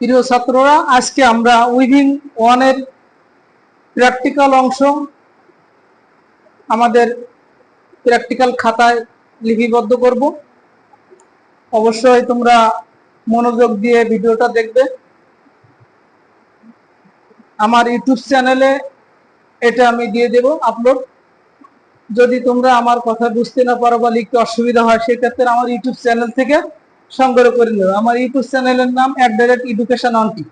প্রিয় ছাত্ররা, আজকে আমরা উইভিং ওয়ানের প্র্যাকটিক্যাল অংশ আমাদের প্র্যাকটিক্যাল খাতায় লিপিবদ্ধ করব। অবশ্যই তোমরা মনোযোগ দিয়ে ভিডিওটা দেখবে। আমার ইউটিউব চ্যানেলে এটা আমি দিয়ে দেব আপলোড। যদি তোমরা আমার কথা বুঝতে না পারো বা লিখতে অসুবিধা হয়, সেক্ষেত্রে আমার ইউটিউব চ্যানেল থেকে সংগ্রহ করে নেবে। আমার ইউটিউব চ্যানেলের নাম @education aunty।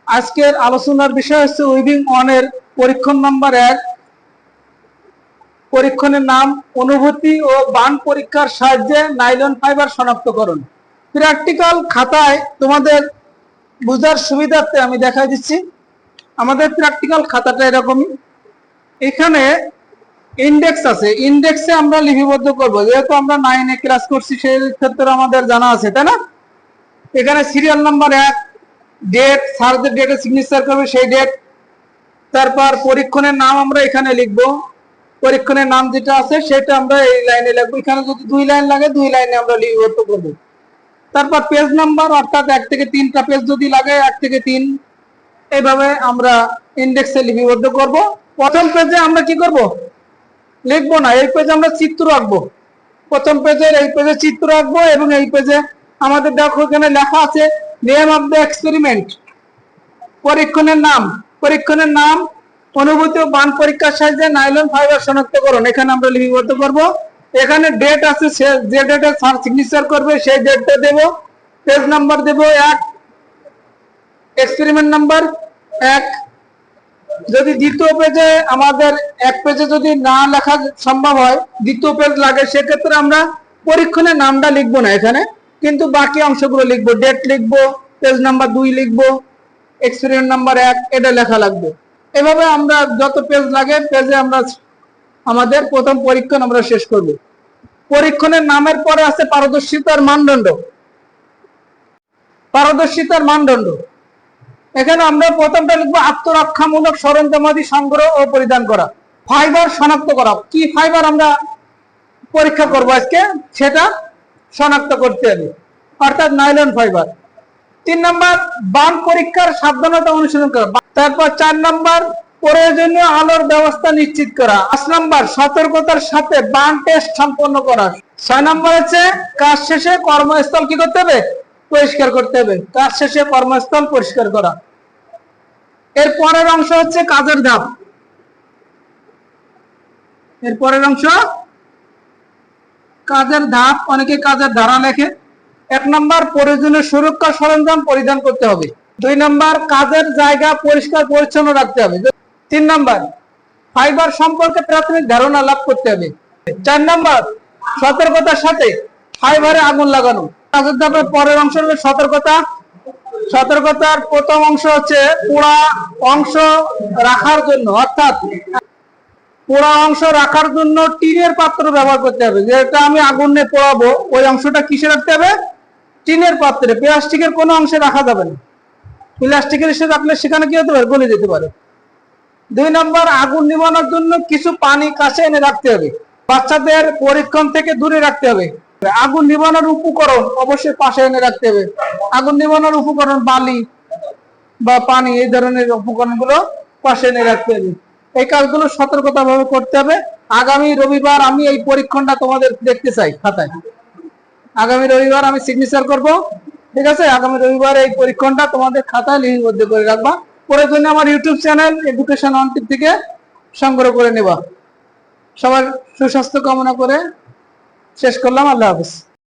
আজকের আলোচনার বিষয় হচ্ছে উইভিং ওয়ানের পরীক্ষণ নাম্বার 1। পরীক্ষণের নাম অনুভূতি ও বান পরীক্ষার সাহায্যে নাইলন ফাইবার শনাক্তকরণ। প্র্যাকটিক্যাল খাতায় তোমাদের বোঝার সুবিধার্থে আমি দেখাই দিচ্ছি। আমাদের প্র্যাকটিক্যাল খাতাটা এরকমই। এখানে ইন্ডেক্স আছে, ইন্ডেক্সে আমরা লিপিবদ্ধ করব। যেহেতু আমরা 9 এ ক্লাস করছি, সেই ক্ষেত্রে আমাদের জানা আছে, তাই না? এখানে সিরিয়াল নাম্বার 1, ডেট, স্যারদের ডেটে সিগনেচার করবে সেই ডেট। তারপর পরীক্ষণের নাম আমরা এখানে লিখব। পরীক্ষণের নাম যেটা আছে সেটা আমরা এই লাইনে লিখব। এখানে যদি 2 লাইন লাগে 2 লাইনে আমরা লিপিবদ্ধ করব। তারপর পেজ নাম্বার, অর্থাৎ 1 থেকে 3টা পেজ যদি লাগে 1 থেকে 3, এইভাবে আমরা ইন্ডেক্সে লিপিবদ্ধ করব। প্রথম পেজে আমরা কি করব? লিখবো না, এই পেজে আমরা চিত্র আঁকবো। প্রথম পেজের এই পেজে চিত্র আঁকবো এবং এই পেজে আমাদের দেখো এখানে লেখা আছে নেম অফ দ্য এক্সপেরিমেন্ট। পরীক্ষণের নাম, পরীক্ষণের নাম অনুভূতি ও বান পরীক্ষার সাহায্যে নাইলন ফাইবার শনাক্তকরণ, এখানে আমরা লিপিবদ্ধ করব। এখানে ডেট আছে, যে ডেটে স্যার সিগনেচার করবে সেই ডেটটা দেব। পেজ নাম্বার দেব 1, এক্সপেরিমেন্ট নাম্বার 1। যদি দ্বিতীয় পেজে আমাদের এক পেজে যদি না লেখা সম্ভব হয়, দ্বিতীয় পেজ লাগে, সেক্ষেত্রে আমরা পরীক্ষণের নামটা লিখবো না এখানে, কিন্তু বাকি অংশগুলো লিখবো। ডেট লিখবো, পেজ নাম্বার 2 লিখবো, এক্সপেরিমেন্ট নাম্বার 1 এটা লেখা লাগবে। এভাবে আমরা যত পেজ লাগে পেজে আমরা আমাদের প্রথম পরীক্ষণ আমরা শেষ করব। পরীক্ষণের নামের পরে আছে পারদর্শিতার মানদণ্ড। পারদর্শিতার মানদণ্ড এখানে আমরা প্রথমটা লিখবো আত্মরক্ষামূলক সরঞ্জামাদি সংগ্রহ ও পরিধান করা। ফাইবার শনাক্ত করা, কি ফাইবার আমরা পরীক্ষা করব আজকে সেটা শনাক্ত করতে হবে, অর্থাৎ নাইলন ফাইবার। 3 নাম্বার বান পরীক্ষার সাবধানতা অনুসরণ করা। তারপর 4 নাম্বার প্রয়োজনীয় আলোর ব্যবস্থা নিশ্চিত করা। 5 নাম্বার সতর্কতার সাথে বান টেস্ট সম্পন্ন করা। 6 নাম্বার হচ্ছে কাজ শেষে কর্মস্থল কি করতে হবে? পরিষ্কার করতে হবে। কাজ শেষে কর্মস্থল পরিষ্কার করা। এর পরের অংশ হচ্ছে কাজের ধাপ। এর পরের অংশ কাজের ধাপ, অনেকে কাজের ধারা লেখে। 1 নাম্বার প্রয়োজনীয় সুরক্ষা সরঞ্জাম পরিধান করতে হবে। 2 নাম্বার কাজের জায়গা পরিষ্কার পরিচ্ছন্ন রাখতে হবে। 3 নাম্বার ফাইবার সম্পর্কে প্রাথমিক ধারণা লাভ করতে হবে। 4 নাম্বার সতর্কতার সাথে ফাইবারে আগুন লাগানো। কাজের ধাপের পরের অংশ হলো সতর্কতা। সতর্কতার প্রথম অংশ হচ্ছে পোড়া অংশ রাখার জন্য, অর্থাৎ পোড়া অংশ রাখার জন্য টিনের পাত্র ব্যবহার করতে হবে। যেটা আমি আগুনে পোড়াবো ওই অংশটা কিসে রাখতে হবে? টিনের পাত্রে। প্লাস্টিকের কোনো অংশে রাখা যাবে না। প্লাস্টিকের এসে রাখলে সেখানে কি হতে পারে? গলে যেতে পারে। 2 নাম্বার আগুন নিভানোর জন্য কিছু পানি কাছে এনে রাখতে হবে। বাচ্চাদের পরীক্ষণ থেকে দূরে রাখতে হবে। আগুন নিভানোর উপকরণ অবশ্যই পাশে এনে রাখতে হবে। আগুন নিভানোর উপকরণ বালি বা পানি, এই ধরনের উপকরণগুলো পাশে এনে রাখতে হবে। এই কাজগুলো সতর্কতাভাবে করতে হবে। আগামী রবিবার আমি এই পরীক্ষণটা তোমাদের দেখতে চাই খাতায়। আগামী রবিবার আমি সিগনেচার করব, ঠিক আছে? আগামী রবিবার এই পরীক্ষণটা তোমাদের খাতায় লিপিবদ্ধ করে রাখবা। পরের জন্য আমার ইউটিউব চ্যানেল এডুকেশন আন্টি থেকে সংগ্রহ করে নেবা। সবার সুস্বাস্থ্য কামনা করে শেষ করলাম। আল্লাহ হাফেজ।